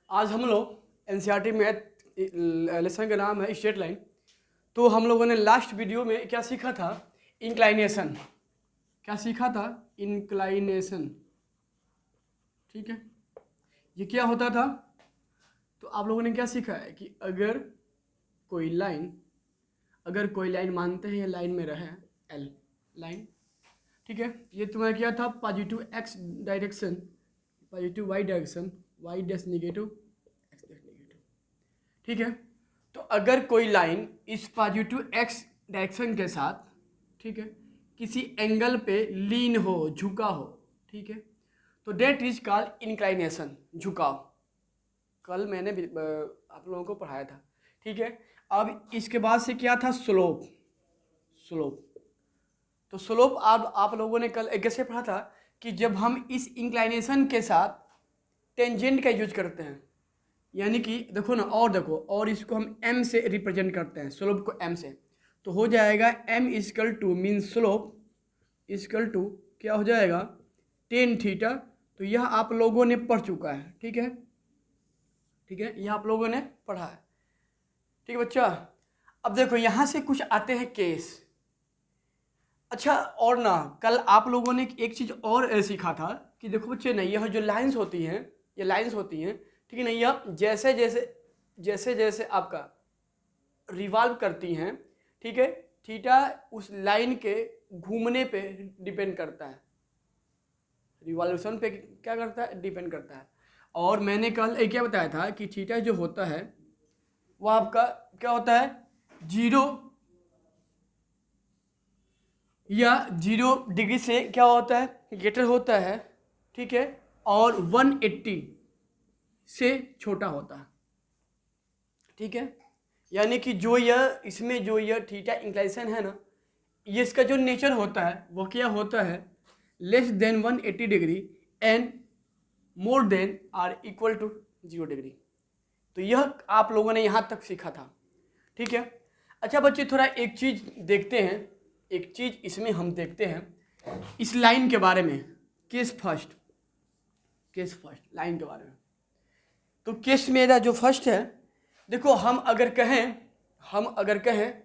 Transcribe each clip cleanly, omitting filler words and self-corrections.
आज हम लोग एनसीईआरटी मैथ लेसन का नाम है स्ट्रेट लाइन। तो हम लोगों ने लास्ट वीडियो में क्या सीखा था? इंक्लाइनेशन। क्या सीखा था? इंक्लाइनेशन। ठीक है, ये क्या होता था? तो आप लोगों ने क्या सीखा है कि अगर कोई लाइन मानते हैं ये लाइन में रहे एल लाइन, ठीक है, ये तुम्हारा क्या था? Positive x direction, positive y direction, y dash negative, x dash negative. ठीक है, तो अगर कोई लाइन इस पॉजिटिव एक्स डायरेक्शन के साथ, ठीक है, किसी एंगल पे लीन हो, झुका हो, ठीक है, तो डेट इज कॉल्ड इंक्लाइनेशन, झुकाव। कल मैंने आप लोगों को पढ़ाया था। ठीक है, अब इसके बाद से क्या था? स्लोप। तो स्लोप आप लोगों ने कल कैसे पढ़ा था कि जब हम इस इंक्लाइनेशन के साथ टेंजेंट का यूज करते हैं, यानी कि देखो ना, और देखो, और इसको हम m से रिप्रेजेंट करते हैं, स्लोप को m से, तो हो जाएगा m is equal to mean slope is equal to क्या हो जाएगा? Tan theta. तो यह आप लोगों ने पढ़ चुका है। ठीक है, यह आप लोगों ने पढ़ा है। ठीक है बच्चा, अब देखो यहाँ से कुछ आते हैं केस। अच्छा, और ना कल आप लोगों ने एक चीज़ और सीखा था कि देखो बच्चे ना, यह जो लाइंस होती हैं, ये लाइंस होती हैं, ठीक है ना, यह जैसे जैसे आपका रिवॉल्व करती हैं, ठीक है, थीटा उस लाइन के घूमने पे डिपेंड करता है, रिवॉल्यूशन पे क्या करता है? डिपेंड करता है। और मैंने कल एक क्या बताया था कि थीटा जो होता है वो आपका क्या होता है? 0 डिग्री से क्या होता है? ग्रेटर होता है। ठीक है, और 180 से छोटा होता है। ठीक है, यानी कि जो यह थीटा इंक्लाइनेशन है ना, ये इसका जो नेचर होता है वो क्या होता है? Less than 180 degree and more than or equal to 0 degree. तो यह आप लोगों ने यहाँ तक सीखा था। ठीक है, अच्छा बच्चे, थोड़ा एक चीज़ देखते हैं, एक चीज़ इसमें हम देखते हैं इस लाइन के बारे में। केस फर्स्ट लाइन के बारे में। तो केस मेरा जो फर्स्ट है, देखो, हम अगर कहें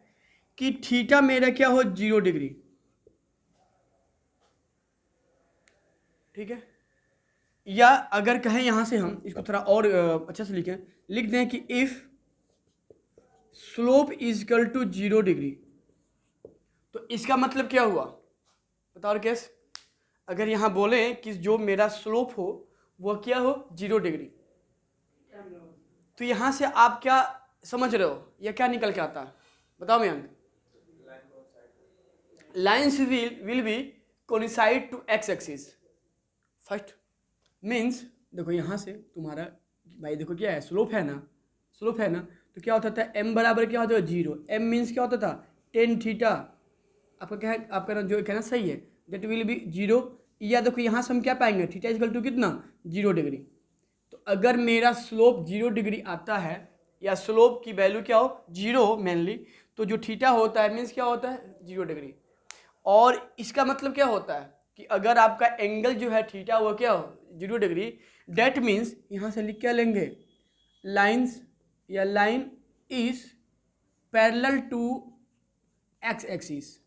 कि थीटा मेरा क्या हो? 0 डिग्री। ठीक है, या अगर कहें यहाँ से हम इसको थोड़ा और अच्छे से लिख दें कि if slope is equal to 0 degree, तो इसका मतलब क्या हुआ? बताओ केस, अगर यहाँ बोले कि जो मेरा स्लोप हो वो क्या हो? 0 डिग्री, तो यहाँ से आप क्या समझ रहे हो? या क्या निकल के आता है? बताओ Mayank. Lines will be coincide to x axis first. Means देखो यहाँ से तुम्हारा भाई देखो क्या है? स्लोप है ना, तो क्या होता था? m बराबर क्या होता था? 0। m मीन्स क्या होता था? Tan theta. आपका क्या है? आपका जो कहना सही है, दैट विल बी 0। या देखो यहाँ से हम क्या पाएंगे? थीटा इक्वल टू कितना? 0 डिग्री। तो अगर मेरा स्लोप 0 डिग्री आता है, या स्लोप की वैल्यू क्या हो? 0 मेनली, तो जो थीटा होता है मीन्स क्या होता है? 0 डिग्री। और इसका मतलब क्या होता है कि अगर आपका एंगल जो है थीटा वो क्या हो? 0 डिग्री। डेट मीन्स यहाँ से लिख क्या लेंगे? लाइन्स या line is parallel to x axis.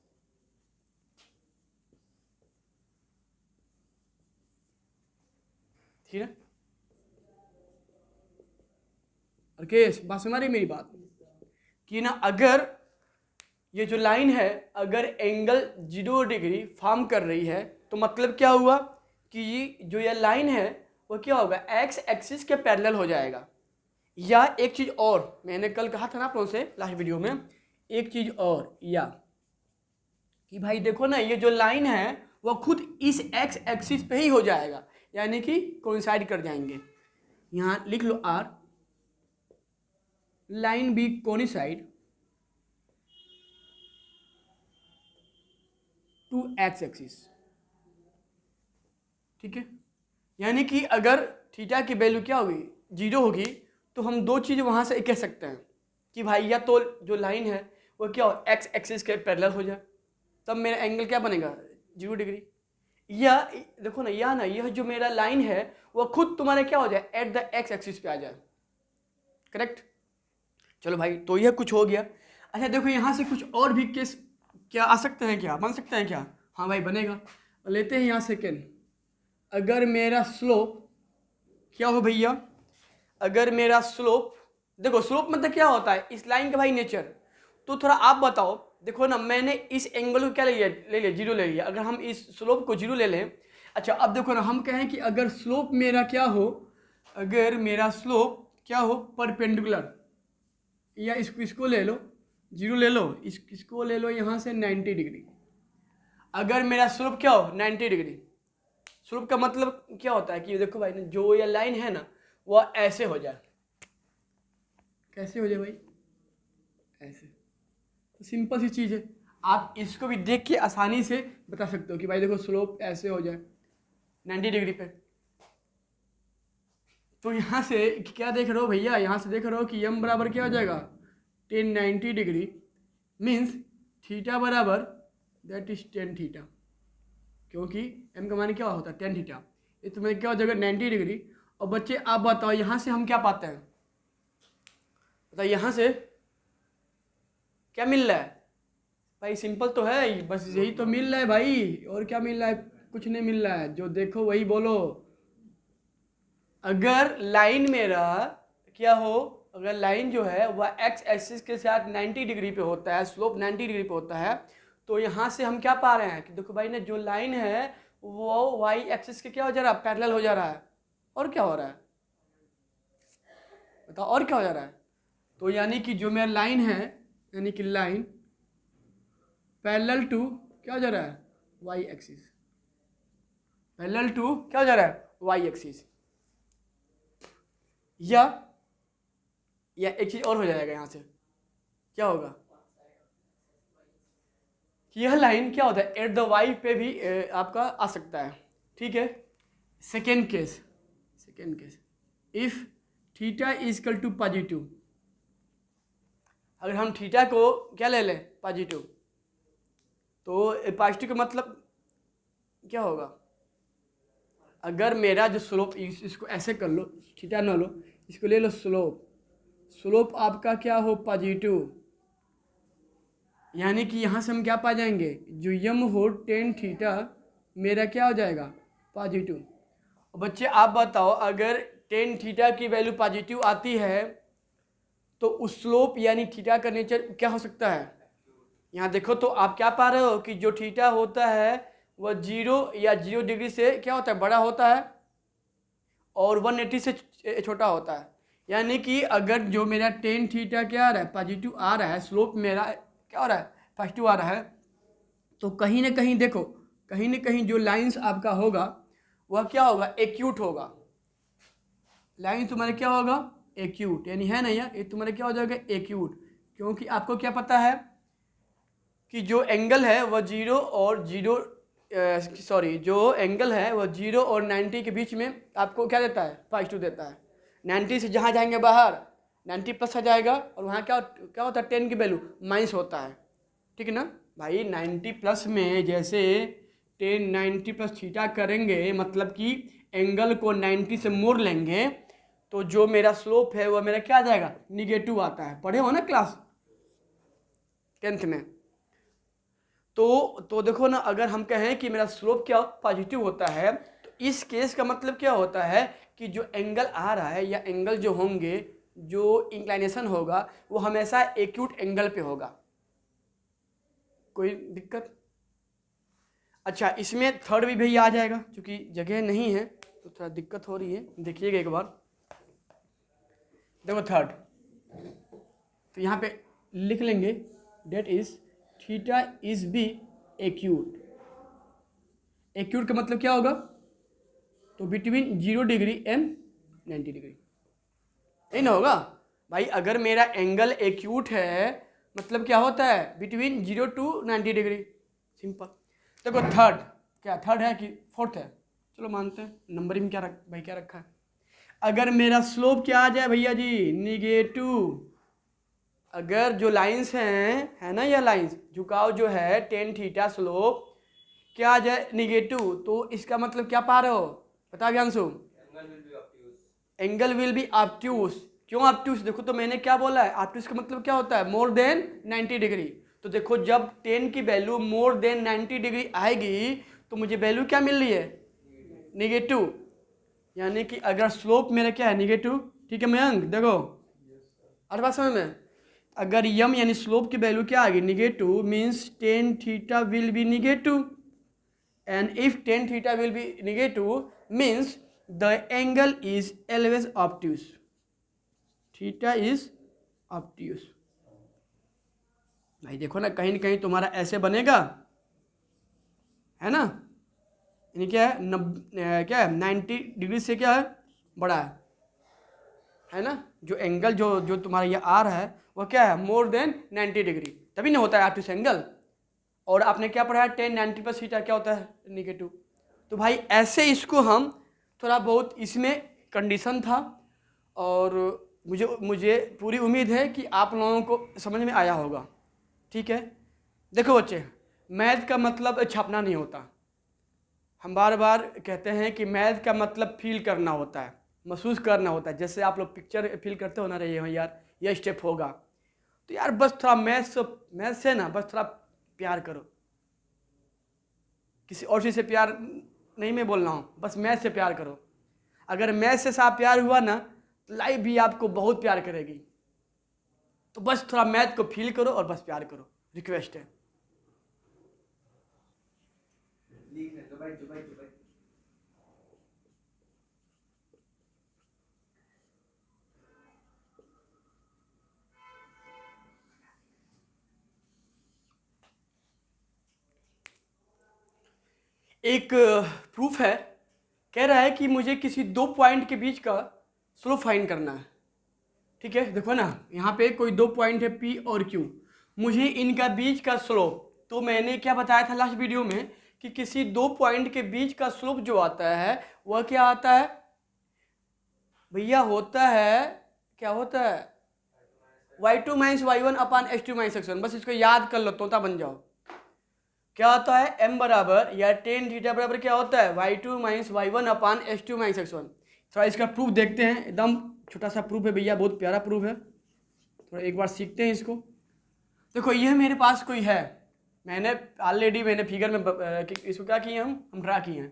ठीक है, ओके, बात समझ रही मेरी बात कि ना, अगर ये जो लाइन है अगर एंगल 0 डिग्री फॉर्म कर रही है, तो मतलब क्या हुआ कि ये लाइन है वो क्या होगा? एक्स एक्सिस के पैरेलल हो जाएगा। या एक चीज़ और मैंने कल कहा था ना आप लोगों से लास्ट वीडियो में, एक चीज़ और, या कि भाई देखो ना, ये जो लाइन है वो खुद इस एक्स एक्सिस पे ही हो जाएगा, यानी कि कोइंसाइड कर जाएंगे। यहाँ लिख लो R, line B coincide to x axis. ठीक है, यानी कि अगर थीटा की वैल्यू क्या होगी? 0 होगी, तो हम दो चीज़ वहाँ से कह सकते हैं कि भाई या तो जो लाइन है वो क्या हो? एक्स एक्सिस के पैरेलल हो जाए, तब मेरा एंगल क्या बनेगा? 0 डिग्री। या देखो ना, यह जो मेरा लाइन है वो खुद तुम्हारे क्या हो जाए, एट द एक्स एक्सिस पे आ जाए। करेक्ट। चलो भाई, तो यह कुछ हो गया। अच्छा देखो यहाँ से कुछ और भी केस क्या आ सकते हैं, क्या बन सकते हैं क्या? हाँ भाई बनेगा। लेते हैं यहाँ सेकेंड, अगर मेरा स्लोप क्या हो भैया, अगर मेरा स्लोप, देखो स्लोप मतलब क्या होता है, इस लाइन का भाई नेचर। तो थोड़ा आप बताओ, देखो ना मैंने इस एंगल को क्या ले लिया जीरो ले लिया, अगर हम इस स्लोप को जीरो ले लें। अच्छा अब देखो ना, हम कहें कि अगर स्लोप मेरा क्या हो, अगर मेरा स्लोप क्या हो परपेंडिकुलर, या इसको ले लो जीरो ले लो, इसको ले लो यहाँ से 90 डिग्री। अगर मेरा स्लोप क्या हो 90 डिग्री, स्लोप का मतलब क्या होता है कि देखो भाई जो ये लाइन है ना वह ऐसे हो जाए। कैसे हो जाए भाई, ऐसे। तो सिंपल सी चीज़ है, आप इसको भी देख के आसानी से बता सकते हो कि भाई देखो स्लोप ऐसे हो जाए 90 डिग्री पे। तो यहाँ से क्या देख रहे हो भैया, यहाँ से देख रहे हो कि m बराबर क्या हो जाएगा 1090 डिग्री, मीन्स थीटा बराबर दैट इज 10 थीटा, क्योंकि m का मान क्या होता है 10 थीटा। ये तुम्हें क्या हो जाएगा 90 डिग्री। और बच्चे आप बताओ यहाँ से हम क्या पाते हैं, बताइए यहाँ से क्या मिल रहा है भाई, सिंपल तो है, बस यही तो मिल रहा है भाई, और क्या मिल रहा है, कुछ नहीं मिल रहा है, जो देखो वही बोलो। अगर लाइन मेरा क्या हो, अगर लाइन जो है वह एक्स एक्सिस के साथ 90 डिग्री पे होता है, स्लोप 90 डिग्री पे होता है, तो यहाँ से हम क्या पा रहे हैं कि देखो भाई ने जो लाइन है वो वाई एक्सिस के क्या हो जा रहा है, पैरेलल हो जा रहा है। और क्या हो रहा है बताओ, और क्या हो जा रहा है? तो यानी कि जो मेरा लाइन है, यानी कि लाइन पैरेलल टू क्या हो जा रहा है वाई एक्सिस, पैरेलल टू क्या हो जा रहा है वाई एक्सिस। या एक चीज और हो जाएगा, यहाँ से क्या होगा, यह लाइन क्या होता है एट द वाई पे भी आपका आ सकता है। ठीक है। Second case if theta is equal to positive, अगर हम थीटा को क्या ले लें पॉजिटिव, तो पॉजिटिव का मतलब क्या होगा, अगर मेरा जो स्लोप, इसको ऐसे कर लो, थीटा ना लो, इसको ले लो स्लोप आपका क्या हो पॉजिटिव, यानी कि यहाँ से हम क्या पा जाएंगे, जो यम हो 10 थीटा मेरा क्या हो जाएगा पॉजिटिव। बच्चे आप बताओ अगर 10 थीटा की वैल्यू पॉजिटिव आती है तो उस स्लोप यानी थीटा का नेचर क्या हो सकता है। यहाँ देखो तो आप क्या पा रहे हो कि जो थीटा होता है वह 0 या 0 डिग्री से क्या होता है बड़ा होता है, और 180 से छोटा होता है। यानी कि अगर जो मेरा 10 थीटा क्या आ रहा है पॉजिटिव आ रहा है, स्लोप मेरा क्या हो रहा है पॉजिटिव आ रहा है, तो कहीं ना कहीं देखो, कहीं ना कहीं जो लाइंस आपका होगा वह क्या होगा एक्यूट होगा। लाइन तुम्हारा क्या होगा एक्यूट, यानी है ना ये तुम्हारा क्या हो जाएगा एक्यूट, क्योंकि आपको क्या पता है कि जो एंगल है वह जो एंगल है वह 0 और 90 के बीच में आपको क्या देता है पॉजिटिव देता है। 90 से जहाँ जाएंगे बाहर 90 प्लस आ जाएगा, और वहाँ क्या होता है 10 की वैल्यू माइनस होता है। ठीक है ना भाई, 90 प्लस में जैसे 10 90 प्लस थीटा करेंगे, मतलब कि एंगल को 90 से मोड़ लेंगे, तो जो मेरा स्लोप है वह मेरा क्या आ जाएगा निगेटिव आता है। पढ़े हो ना क्लास 10th में। तो देखो ना, अगर हम कहें कि मेरा स्लोप क्या पॉजिटिव होता है, तो इस केस का मतलब क्या होता है कि जो एंगल आ रहा है या एंगल जो होंगे, जो इंक्लाइनेशन होगा वो हमेशा एक्यूट एंगल पे होगा। कोई दिक्कत? अच्छा इसमें थर्ड भी भैया आ जाएगा, क्योंकि जगह नहीं है तो थोड़ा दिक्कत हो रही है, देखिएगा एक बार। देखो थर्ड, तो यहाँ पे लिख लेंगे that is theta is be acute. Acute का मतलब क्या होगा, तो बिटवीन 0 डिग्री एंड 90 डिग्री, यही ना होगा भाई। अगर मेरा एंगल एक्यूट है मतलब क्या होता है बिटवीन 0 टू 90 डिग्री, सिंपल। देखो थर्ड, क्या थर्ड है कि फोर्थ है, चलो मानते हैं, नंबरिंग में क्या रखा है। अगर मेरा स्लोप क्या आ जाए भैया जी निगेटिव, अगर जो लाइंस हैं है ना, यह लाइंस झुकाव जो है 10 थीटा स्लोप क्या आ जाए निगेटिव, तो इसका मतलब क्या पा रहे हो बता ज्ञानशु, एंगल विल बी ऑब्ट्यूस। क्यों ऑब्ट्यूस? देखो तो मैंने क्या बोला है, ऑब्ट्यूस का मतलब क्या होता है, मोर देन 90 डिग्री। तो देखो जब 10 की वैल्यू मोर देन 90 डिग्री आएगी तो मुझे वैल्यू क्या मिल रही है, निगेटिव। यानी कि अगर स्लोप मेरा क्या है, निगेटिव। ठीक है मयंक, देखो हर बात समझ में। अगर यम यानी स्लोप की वैल्यू क्या आ गई, negative, means tan theta will be negative. And if tan theta will be negative means the angle is always obtuse, theta is obtuse. भाई देखो ना कहीं तुम्हारा ऐसे बनेगा, है ना, यानी क्या है, क्या है 90 डिग्री से क्या है, बड़ा है ना। जो एंगल जो जो तुम्हारा ये आ रहा है वो क्या है, मोर देन 90 डिग्री, तभी ना होता है ऑब्ट्यूस एंगल। और आपने क्या पढ़ा है, 10 90 प्लस थीटा क्या होता है, निगेटिव। तो भाई ऐसे इसको हम थोड़ा बहुत, इसमें कंडीशन था, और मुझे पूरी उम्मीद है कि आप लोगों को समझ में आया होगा। ठीक है, देखो बच्चे, मैथ का मतलब छापना नहीं होता। हम बार बार कहते हैं कि मैथ का मतलब फील करना होता है, महसूस करना होता है। जैसे आप लोग पिक्चर फील करते हो ना, रही हो यार यह स्टेप होगा, तो यार बस थोड़ा मैथ से ना बस थोड़ा प्यार करो। किसी और चीज़ से प्यार नहीं मैं बोल रहा हूँ, बस मैथ से प्यार करो। अगर मैथ से साफ प्यार हुआ ना तो लाइफ भी आपको बहुत प्यार करेगी। तो बस थोड़ा मैथ को फील करो और बस प्यार करो, रिक्वेस्ट है। एक प्रूफ है, कह रहा है कि मुझे किसी दो पॉइंट के बीच का स्लोप फाइंड करना है। ठीक है, देखो ना यहाँ पे कोई दो पॉइंट है P और Q, मुझे इनका बीच का स्लोप, तो मैंने क्या बताया था लास्ट वीडियो में कि किसी दो पॉइंट के बीच का स्लोप जो आता है वह क्या आता है भैया, होता है, क्या होता है, y2 माइनस y1 अपान h2 माइनस x1। बस इसको याद कर लो, तोता बन जाओ। क्या होता है, m बराबर या टेन थीटा बराबर क्या होता है, y2 माइनस y1 अपान h2 माइनस x1। थोड़ा इसका प्रूफ देखते हैं, एकदम छोटा सा प्रूफ है भैया, बहुत प्यारा प्रूफ है, थोड़ा एक बार सीखते हैं इसको। देखो यह मेरे पास कोई है, मैंने ऑलरेडी फिगर में इसको क्या किए, हम ड्रा किए हैं।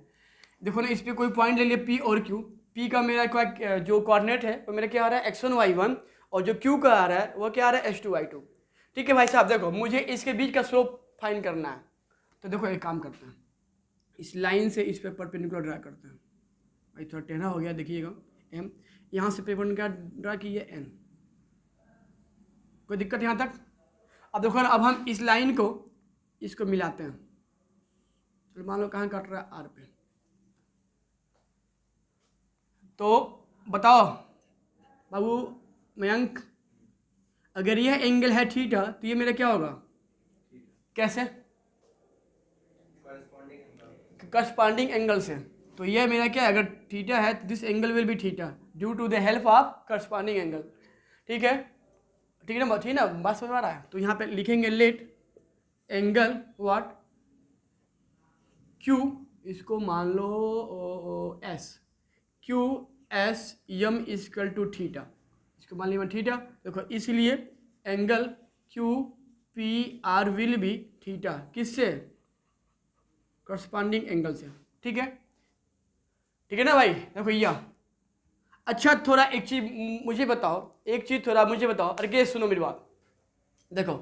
देखो ना इस पर कोई पॉइंट ले लिए P और Q। P का मेरा क्या जो कोऑर्डिनेट है वो मेरा क्या आ रहा है, x1 y1, और जो Q का आ रहा है वो क्या आ रहा है, h2 y2। ठीक है भाई साहब, देखो मुझे इसके बीच का स्लोप फाइंड करना है। तो देखो एक काम करते हैं, इस लाइन से इस पे परपेंडिकुलर ड्रा करते हैं। भाई थोड़ा टेढ़ा हो गया, देखिएगा m, यहाँ से परपेंडिकुलर ड्रा कीजिए n। कोई दिक्कत यहाँ तक? अब देखो ना, अब हम इस लाइन को इसको मिलाते हैं। चलो मान लो कहाँ कट रहा है, r पे। तो बताओ बाबू मयंक, अगर यह एंगल है थीटा तो ये मेरा क्या होगा, कैसे, करस्पॉन्डिंग एंगल से। तो ये मेरा क्या है, अगर थीटा है तो this angle will be theta due to the help of corresponding angle. ठीक है, ठीक है ना, ठीक ना, बात समझ आ रहा है। तो यहाँ पे लिखेंगे लेट एंगल व्हाट, क्यू, इसको मान लो एस, क्यू एस यम इजकल टू थीटा, इसको मान लिया थीटा। देखो इसलिए angle Q P R will be theta, किससे, करस्पॉन्डिंग एंगल से। ठीक है, ठीक है ना भाई, देखो यह। अच्छा थोड़ा एक चीज मुझे बताओ, एक चीज थोड़ा मुझे बताओ, अरे सुनो मेरी बात, देखो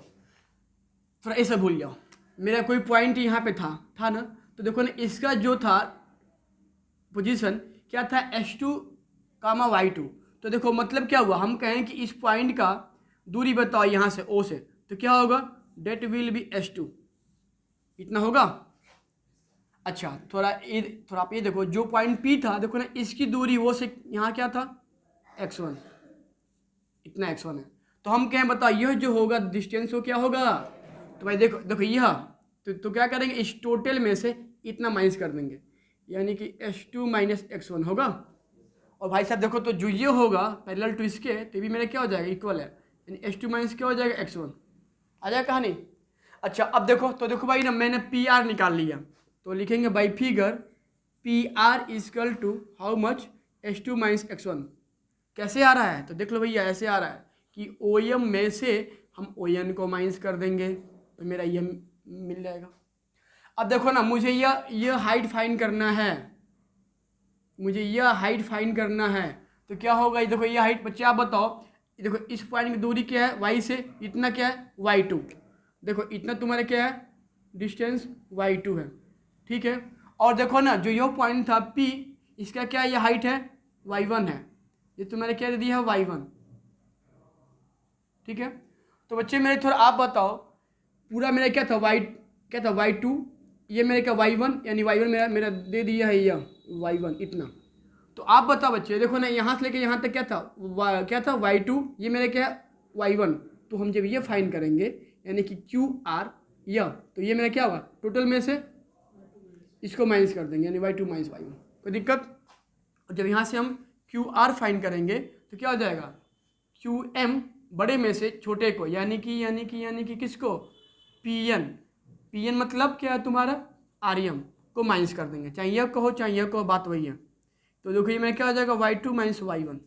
थोड़ा ऐसा भूल जाओ, मेरा कोई पॉइंट यहाँ पे था ना, तो देखो ना इसका जो था पोजीशन क्या था, h2 कामा y2। तो देखो मतलब क्या हुआ, हम कहें कि इस पॉइंट का दूरी बताओ यहाँ से O से, तो क्या होगा, डेट विल बी h2, इतना होगा। अच्छा थोड़ा आप ये देखो, जो पॉइंट P था, देखो ना इसकी दूरी वो से यहाँ क्या था, x1, इतना x1 है। तो हम कहें बताओ यह जो होगा डिस्टेंस वो क्या होगा। तो भाई देखो देखो यह, तो क्या करेंगे, इस टोटल में से इतना माइनस कर देंगे, यानी कि h2 माइनस x1 होगा। और भाई साहब देखो, तो जो ये होगा पैरेलल टू इसके, तो भी मेरा क्या हो जाएगा, इक्वल है, यानी h2 माइनस क्या हो जाएगा, x1। आ जाएगा कहानी। अच्छा अब देखो, तो देखो भाई ना मैंने पी आर निकाल लिया, तो लिखेंगे by figure P R is equal to how much, h2 minus x1। कैसे आ रहा है, तो देख लो भैया ऐसे आ रहा है कि ओ एम में से हम ओ एन को माइनस कर देंगे तो मेरा ये मिल जाएगा। अब देखो ना, मुझे यह हाइट फाइंड करना है, मुझे यह हाइट फाइंड करना है, तो क्या होगा, ये देखो ये हाइट बच्चे आप बताओ, देखो इस पॉइंट की दूरी क्या है y से, इतना क्या है y2, देखो इतना तुम्हारा क्या है डिस्टेंस y2 है, ठीक है। और देखो ना जो ये पॉइंट था P, इसका क्या ये हाइट है y1 है, ये तुम्हारे क्या दे दिया है y1, ठीक है। तो बच्चे मेरे थोड़ा आप बताओ, पूरा मेरा क्या था क्या था y2, ये मेरे क्या y1, यानी y1 मेरा मेरा दे दिया है यह y1 इतना। तो आप बताओ बच्चे, देखो ना यहाँ से लेके यहाँ तक क्या था क्या था y2, ये मेरा क्या है y1, तो हम जब ये फाइंड करेंगे यानी कि QR यह, तो ये मेरा क्या हुआ टोटल में से इसको माइनस कर देंगे यानी y2 माइनस y1, कोई दिक्कत। और जब यहाँ से हम QR फाइंड करेंगे तो क्या हो जाएगा QM बड़े में से छोटे को यानी कि किसको PN मतलब क्या है तुम्हारा REM को माइनस कर देंगे, चाहे यह कहो चाहे यह कहो, बात वही है। तो देखो ये मैं क्या हो जाएगा y2 माइनस y1,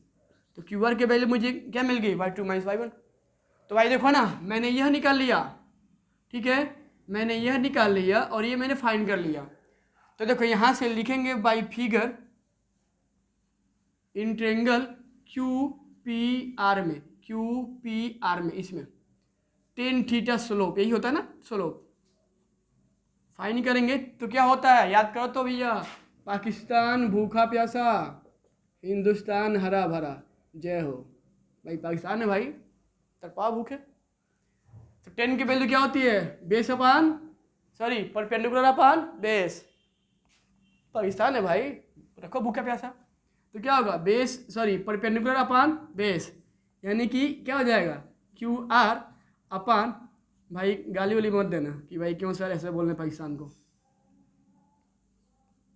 तो QR के वैल्यू मुझे क्या मिल गई y2 माइनस y1। तो भाई देखो ना मैंने यह निकाल लिया, ठीक है, मैंने यह निकाल लिया और ये मैंने फाइंड कर लिया। तो देखो यहाँ से लिखेंगे by figure in triangle QPR में इसमें टेन थीटा स्लोप, यही होता है ना स्लोप, फाइंड करेंगे तो क्या होता है याद करो तो भैया, पाकिस्तान भूखा प्यासा हिंदुस्तान हरा भरा, जय हो। भाई पाकिस्तान है भाई तरपा भूखे। तो टेन की वैल्यू क्या होती है बेस अपान परपेंडिकुलर अपान बेस, पाकिस्तान है भाई रखो भूखा प्यासा, तो क्या होगा परपेंडिकुलर अपान बेस, यानी कि क्या हो जाएगा QR अपान, भाई गाली वाली मत देना कि भाई क्यों सर ऐसे बोल रहे पाकिस्तान को,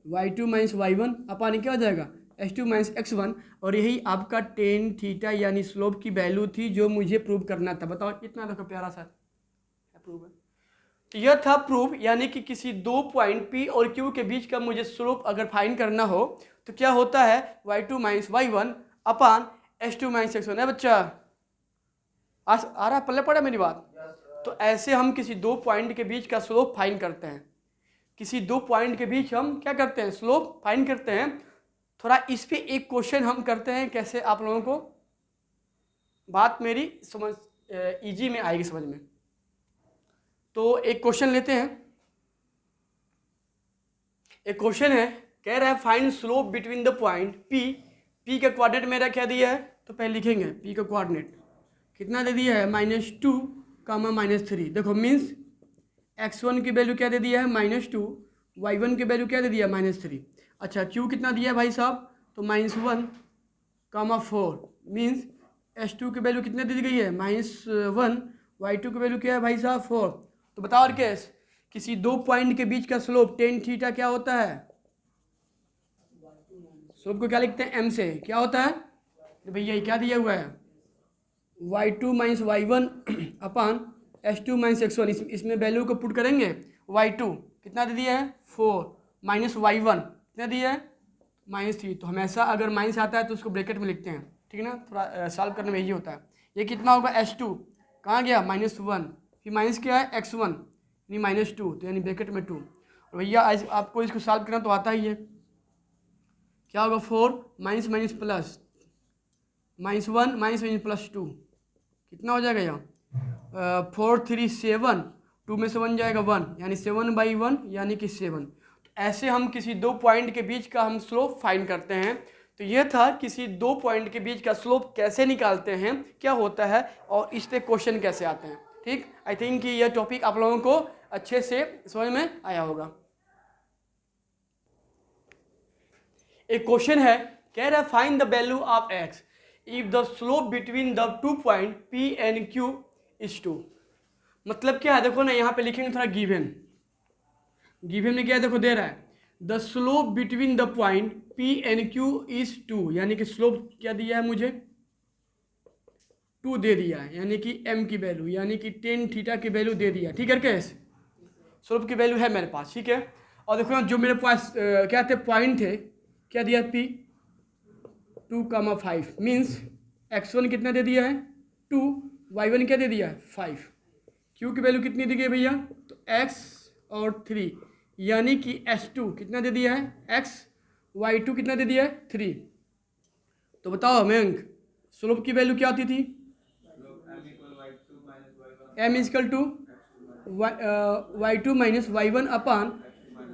y2 माइनस y1 अपान क्या हो जाएगा h2 माइनस x1, और यही आपका टेन थीटा यानी स्लोप की वैल्यू थी जो मुझे प्रूव करना था। बताओ इतना देखो प्यारा सा प्रूव है। तो यह था प्रूफ, यानी कि किसी दो पॉइंट P और Q के बीच का मुझे स्लोप अगर फाइंड करना हो तो क्या होता है y2 माइनस y1 अपान h2 माइनस x1 है बच्चा, आ रहा पल्ले पड़ा मेरी बात। तो ऐसे हम किसी दो पॉइंट के बीच का स्लोप फाइंड करते हैं, किसी दो पॉइंट के बीच हम क्या करते हैं स्लोप फाइंड करते हैं। थोड़ा इस पे एक क्वेश्चन हम करते हैं, कैसे आप लोगों को बात मेरी समझ इजी में आएगी समझ में। तो एक क्वेश्चन लेते हैं, एक क्वेश्चन है कह रहा है find slope between the point P का कोऑर्डिनेट मेरा क्या दिया है, तो पहले लिखेंगे P का कोऑर्डिनेट कितना दे दिया है -2, -3, देखो मीन्स x1 की वैल्यू क्या दे दिया है -2, y1 की वैल्यू क्या दे दिया है -3। अच्छा Q कितना दिया है भाई साहब, तो -1, 4, मीन्स h2 की वैल्यू कितने दी गई है -1, y2 की वैल्यू क्या है भाई साहब 4। तो बताओ और क्या, किसी दो पॉइंट के बीच का स्लोप टेन थीटा क्या होता है, स्लोप को क्या लिखते हैं m से, क्या होता है तो भैया ये क्या दिया हुआ है y2 माइनस y1 अपान h2 माइनस x1, इसमें वैल्यू को पुट करेंगे, y2 कितना दे दिया है 4 माइनस y1 कितना दिया है -3। तो हमेशा अगर माइनस आता है तो उसको ब्रैकेट में लिखते हैं, ठीक है ना, थोड़ा सॉल्व करने में यही होता है। ये कितना होगा h2 कहाँ गया -1, फिर माइनस क्या है x1 यानी -2, तो यानी ब्रैकेट में 2। और भैया आज आपको इसको सॉल्व करना तो आता ही है, क्या होगा 4 माइनस माइनस प्लस -1 माइनस +2 कितना हो जाएगा यहाँ 4 3 7, 2 में से 1 जाएगा 1 यानी 7/1 यानी कि 7। तो ऐसे हम किसी दो पॉइंट के बीच का हम स्लोप फाइंड करते हैं। तो ये था किसी दो पॉइंट के बीच का स्लोप कैसे निकालते हैं, क्या होता है और इस पे क्वेश्चन कैसे आते हैं। ठीक, आई थिंक कि यह टॉपिक आप लोगों को अच्छे से समझ में आया होगा। एक क्वेश्चन है कह रहा है find the value of x if the slope between the two point P and Q is 2। मतलब क्या है देखो ना, यहाँ पे लिखेंगे थोड़ा गिवन में क्या है देखो दे रहा है the slope between the point P and Q is 2, यानी कि स्लोप क्या दिया है मुझे 2 दे दिया है, यानी कि m की वैल्यू यानी कि टेन थीटा की वैल्यू दे दिया। ठीक है कैसे स्लोप की वैल्यू है मेरे पास, ठीक है। और देखो जो मेरे पास क्या थे पॉइंट थे, क्या दिया P 2,5 मीन्स x1 कितना दे दिया है 2, y1 क्या दे दिया है 5। q की वैल्यू कितनी दी गई भैया, तो x और 3, यानी कि s2 कितना दे दिया है x, y2 कितना दे दिया है 3। तो बताओ मयंक स्लोप की वैल्यू क्या आती थी, m is equal to y2 minus y1 upon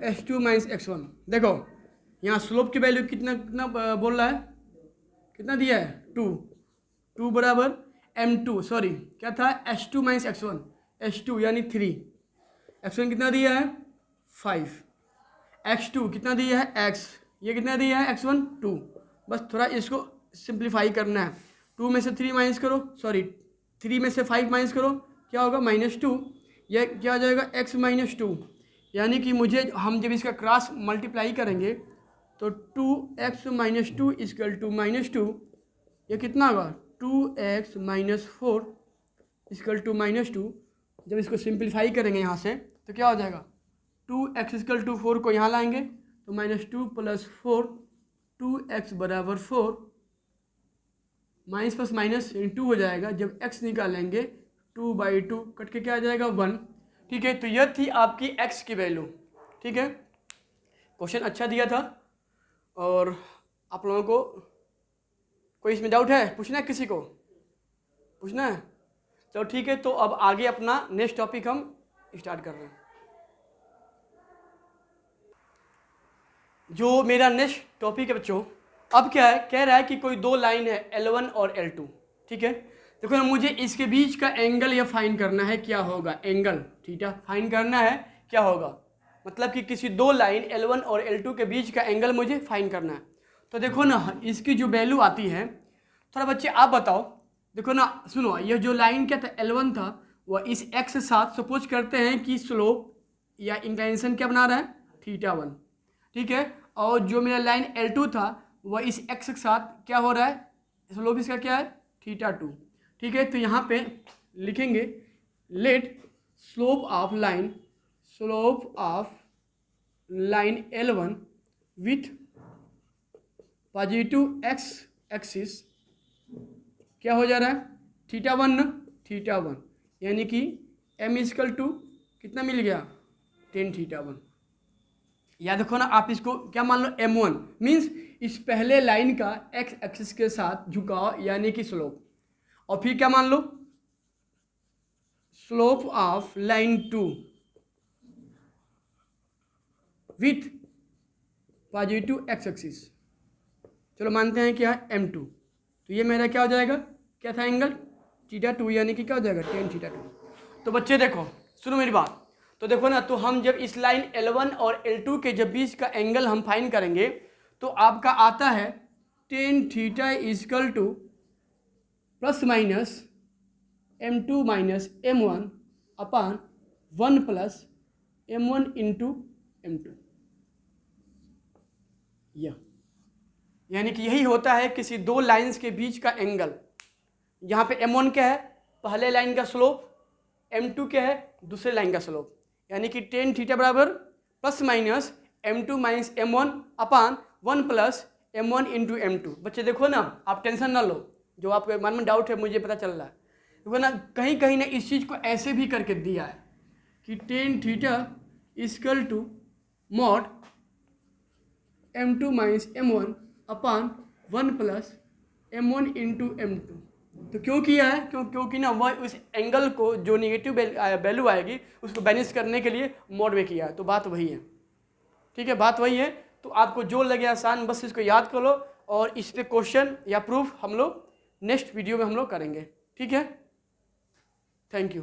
s2 minus x1। देखो यहाँ स्लोप की वैल्यू कितना कितना बोल रहा है, कितना दिया है 2 बराबर m2 सॉरी क्या था s2 माइनस x1, s2 यानी 3, x1 कितना दिया है 5, x2 कितना दिया है x, ये कितना दिया है x1 2। बस थोड़ा इसको सिंप्लीफाई करना है, 2 में से 3 माइनस करो, सॉरी 3 में से 5 माइनस करो, क्या होगा -2, यह क्या आ जाएगा x माइनस 2, यानी कि मुझे हम जब इसका क्रॉस मल्टीप्लाई करेंगे तो 2x माइनस 2 इजकल टू -2, ये कितना होगा 2x माइनस 4 इजकल टू -2। जब इसको सिंप्लीफाई करेंगे यहाँ से तो क्या हो जाएगा 2x इजकल टू 4 को यहाँ लाएंगे तो -2 + 4, 2x बराबर 4, माइनस प्लस माइनस 2 हो जाएगा। जब x निकालेंगे 2/2 कट के क्या आ जाएगा 1। ठीक है, तो यह थी आपकी x की वैल्यू। ठीक है, क्वेश्चन अच्छा दिया था और आप लोगों को कोई इसमें डाउट है, पूछना है, किसी को पूछना है? चलो ठीक है, तो अब आगे अपना नेक्स्ट टॉपिक हम स्टार्ट कर रहे हैं। जो मेरा नेक्स्ट टॉपिक है बच्चों, अब क्या है, कह रहा है कि कोई दो लाइन है L1 और L2। ठीक है, देखो ना, मुझे इसके बीच का एंगल या फाइंड करना है, क्या होगा एंगल थीटा फाइंड करना है, क्या होगा, मतलब कि किसी दो लाइन L1 और L2 के बीच का एंगल मुझे फाइंड करना है। तो देखो ना, इसकी जो वैल्यू आती है, थोड़ा बच्चे आप बताओ, देखो ना, सुनो, यह जो लाइन क्या था L1 था, वह इस x के साथ सपोज करते हैं कि स्लोप या इंक्लाइनेशन क्या बना रहा है θ1। ठीक है, और जो मेरा लाइन L2 था वह इस x के साथ क्या हो रहा है, स्लोप इसका क्या है θ2। ठीक है, तो यहाँ पे लिखेंगे let slope of line L1 with positive x axis क्या हो जा रहा है θ1 न, θ1, यानी कि m इजकल टू कितना मिल गया tan θ1। या देखो ना, आप इसको क्या मान लो m1 मीन्स इस पहले लाइन का x एक्सिस के साथ झुकाव यानी कि स्लोप, और फिर क्या मान लो slope of line 2 with positive x axis, चलो मानते हैं क्या m2, तो ये मेरा क्या हो जाएगा, क्या था एंगल θ2, यानी कि क्या हो जाएगा tan θ2। तो बच्चे देखो, सुनो मेरी बात, तो देखो ना, तो हम जब इस लाइन L1 और L2 के जब बीच का एंगल हम फाइंड करेंगे तो आपका आता है tan θ is equal to plus minus m2 minus m1 upon 1 plus m1 into m2। यानी कि यही होता है किसी दो लाइंस के बीच का एंगल। यहाँ पे m1 क्या है, पहले लाइन का स्लोप, m2 क्या है, दूसरे लाइन का स्लोप, यानी कि tan θ बराबर plus minus m2 minus m1 upon 1 plus m1 into m2। बच्चे देखो ना, आप टेंशन ना लो, जो आपके मन में डाउट है मुझे पता चल रहा है, देखो ना, कहीं कहीं ना इस चीज़ को ऐसे भी करके दिया है कि tan θ is equal to mod m2 minus m1 upon 1 plus m1 into m2। तो क्यों किया है, क्योंकि ना वह उस एंगल को जो निगेटिव वैल्यू आएगी उसको बैलेंस करने के लिए मोड में किया है। तो बात वही है, ठीक है, बात वही है। तो आपको जो लगे आसान बस इसको याद कर लो, और इस पे क्वेश्चन या प्रूफ हम लोग नेक्स्ट वीडियो में हम लोग करेंगे। ठीक है, थैंक यू।